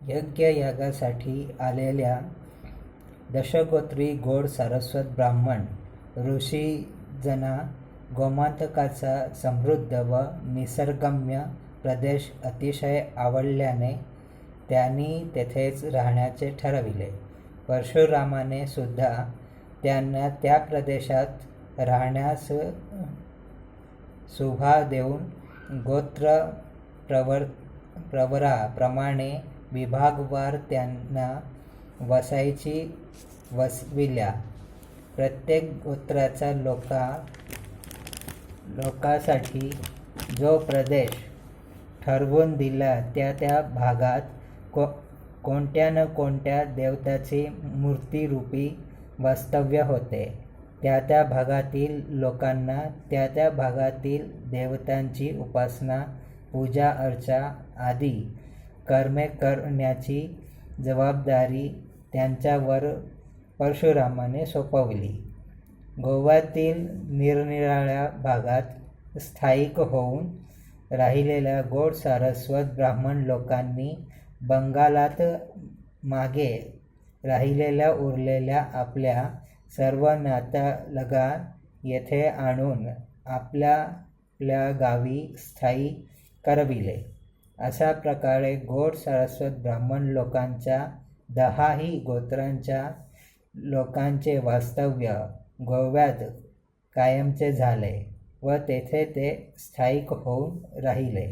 यज्ञयागासाठी आलेल्या दशगोत्री गोड सारस्वत ब्राह्मण ऋषीजना गोमांतकाचा समृद्ध व निसर्गरम्य प्रदेश अतिशय आवडल्याने त्यांनी तेथेच राहण्याचे ठरविले. परशुरामाने सुद्धा त्यांना त्या प्रदेशात राहण्यास शुभा देऊन गोत्र प्रवराप्रमाणे विभागवार त्यांना वसविल्या. प्रत्येक गोत्राच्या लोकांसाठी जो प्रदेश ठरवून दिला त्या त्या भागात कोणत्या न कोणत्या देवतेचे मूर्तिरूपी वास्तव्य होते. त्या त्या भागातील लोकांना त्या त्या भागातील देवतांची उपासना, पूजा अर्चा आदी कर्मे करण्याची जबाबदारी त्यांच्यावर परशुरामाने सोपवली. गोव्यातील निरनिराळ्या भागात स्थायिक होऊन राहिलेल्या गोड सारस्वत ब्राह्मण लोकांनी बंगालात मागे राहिलेल्या उरलेल्या आपल्या सर्व नातलगा येथे आणून आपल्या गावी स्थायिक करविले. अशा प्रकारे गोड सारस्वत ब्राह्मण लोकांच्या 10ही गोत्रांच्या लोकांचे वास्तव्य गोव्यात कायमचे झाले व तेथे ते स्थायिक होऊन राहिले.